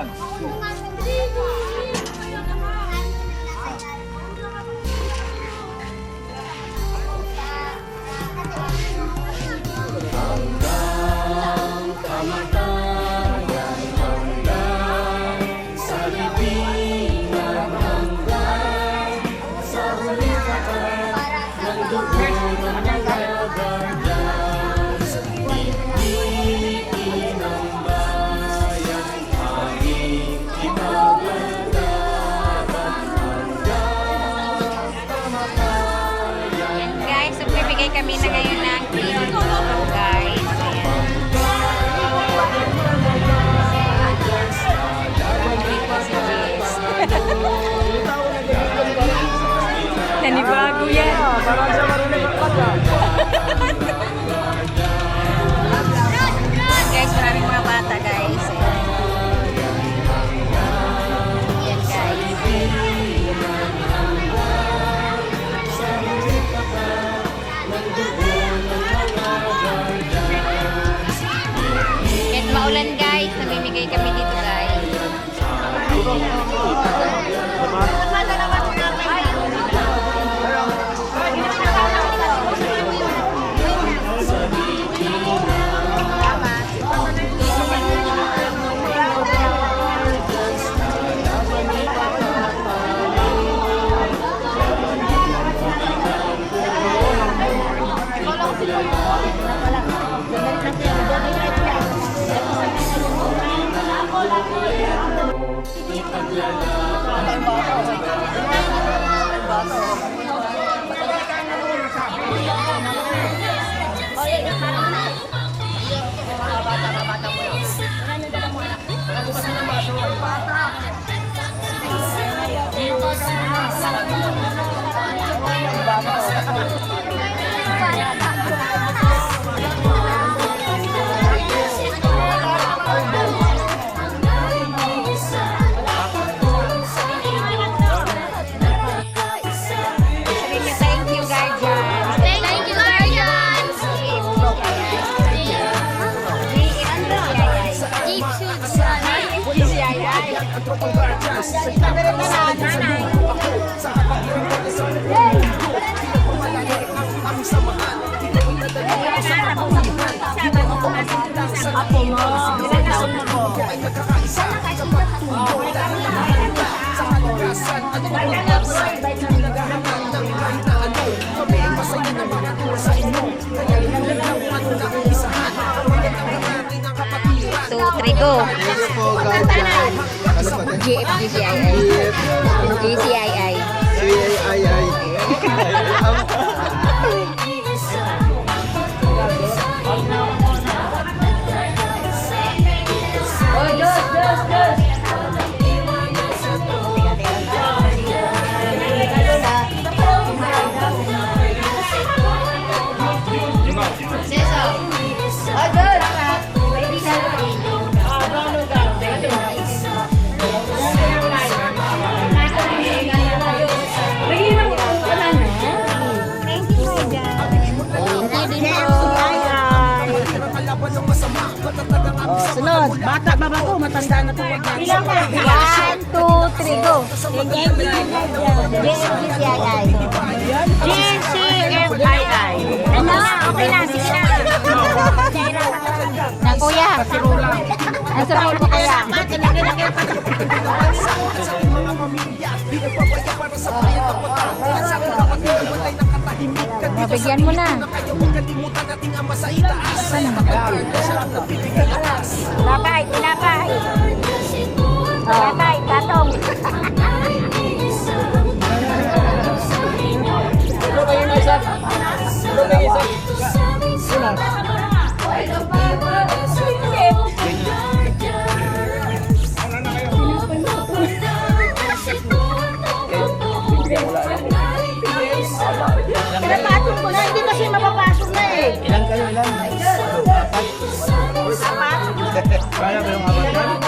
Yan. Guys, so bibigay kami na ngayon ng cleaning tulong, guys. Nanibago yan. Parang siya marunong magpata. Guys, maraming mga bata, guys. Yan, guys. Kahit maulan, guys, namimigay kami dito, guys. Thank you, guardian. Thank you, guardian. Keep shoots. Two, three, go. GFGCII. GCII. Sunod, bata ba to? Matanda na to. Bilang ka. 1, 2, 3, go. GFGCII. GCFII. Ano? Okay na, sige na. Na kuya. Ang sarap ko kuya. Mabigyan mo na. Tinapay, tinapay. Tinapay, patong. Ito kayo na isa. Ito kayo isa. Pinapasok ko na, hindi kasi mapapasok na eh. Ilan kayo? Ilan? Kaya ba yung apat yan?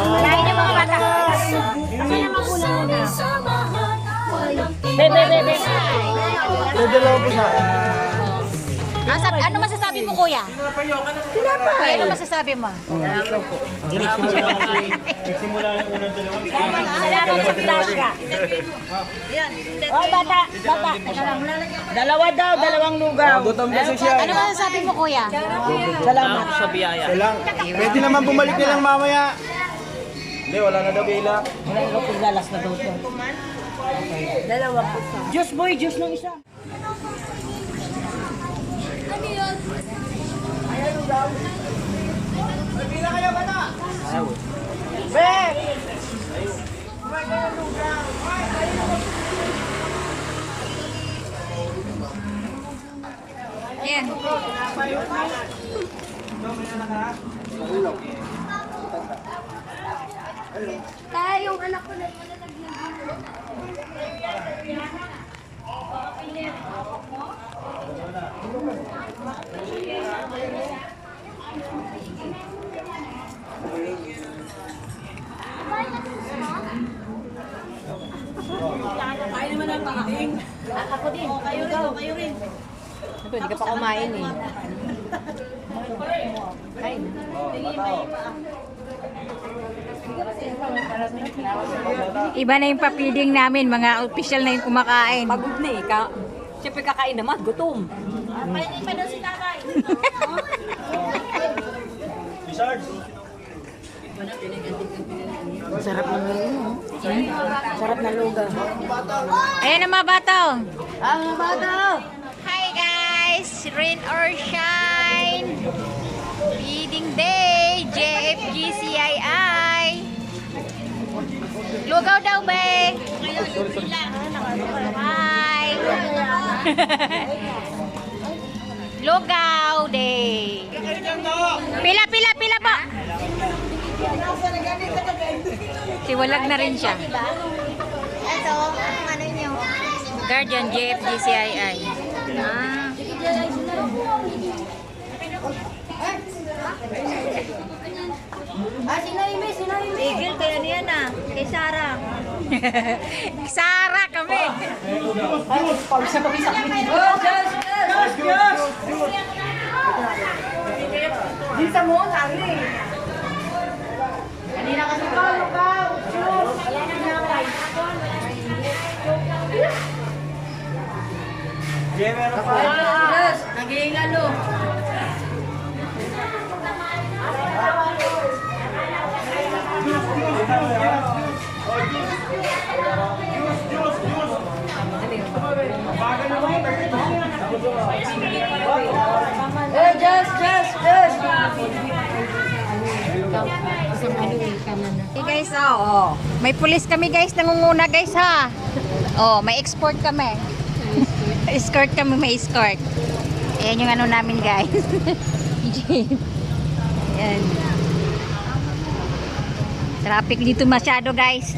Malain yung mga bata. Kasi naman po na muna. Bebe. Dalawa po sa Ano masasabi masasabi mo, kuya? Kuya, ano masasabi mo? Salamat sa plasya. Oh, bata. Dalawa daw, dalawang lugaw. Gutom kasi siya. Ano masasabi mo, kuya? Salamat. Siya lang. Pwede naman bumalik na lang mamaya. Hindi, wala na daw bila. Wala yung paglalas na daw ito. Dalawa po sa. Juice boy, juice ng isa. Bila kayo, bata! Ayan. Tayo, yung anak ko na Ako din. Kayo rin. Kayo rin. Hindi ka pa kumain eh. Kain. Iba na yung papiding namin, mga official na yung kumakain. Pagod na eh. Siyempre kakain naman, gutom. Painin pa daw si tatay. Sarap ng lugaw. Sarap na lugaw. Ayan ang mga bato. Ang bata. Hi guys! Rain or shine! Feeding day! JFGCII! Lugaw daw ba? Hi! Lugaw day! Pila, pila, pila po! Siwalag na rin siya. Ito, ano nyo? Guardian JFGCII. Ah. Tigil, kaya niyan ah. Kay Sarah. Sara kami. Dito mo, tali. Kanina kasi pa, lugaw. Jay, meron po. Nag-iingalo. Hey guys, oh. May pulis kami guys, nangunguna guys ha. Oh, may export kami. Escort kami, may escort. Ayan yung ano namin guys. Ayan. Traffic dito masyado guys.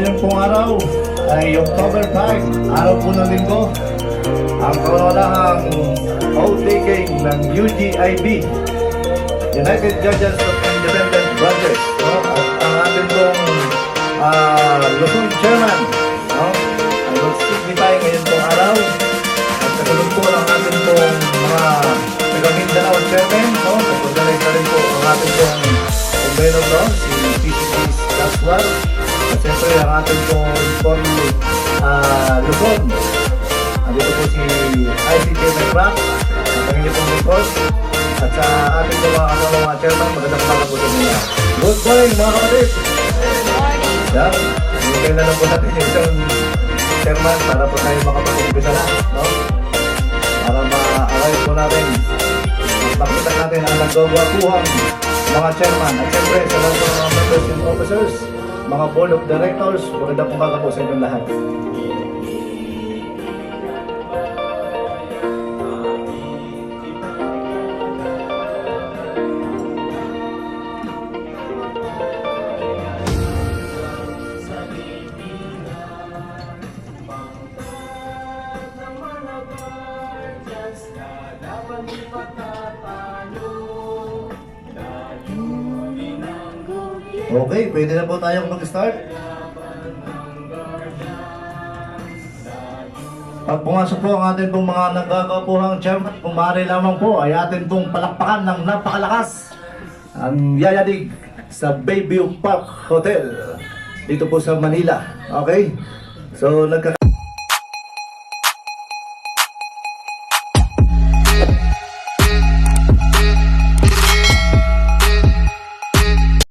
ngayon pong araw ay October 5, araw po ng linggo. Ang kaunahang outtaking ng UGIB, United Judges of Independent Branches, no? At ang ating pong Luzon Chairman, no? Ang mag-signify ngayon pong araw. At kasunod po ang ating pong mga taga-Mindanao Chairman, no? Nagpagdalay na rin po ang ating pong convener, no? Si PCP Laswar. At siyempre ang ating pong Luzon. Andito po si ICT Macrack, ang pangili pong report. At sa ating mga kasama mga chairman, magandang umaga po sa inyo. Good morning mga kapatid! Yan, hintay na lang po natin yung isang chairman para po tayo makapag-umpisa na, no? Para ma-arrive po natin, makita natin ang nagagawakuhang mga chairman. At siyempre sa lahat ng mga members and officers, mga board of directors, magandang umaga po sa inyong lahat. Okay, pwede na po tayong mag-start. Pag pumasok po ang atin pong mga nagkakapuhang chairman, kung maaari lamang po ay atin pong palakpakan ng napakalakas ang yayanig sa Bayview Park Hotel dito po sa Manila. Okay? So,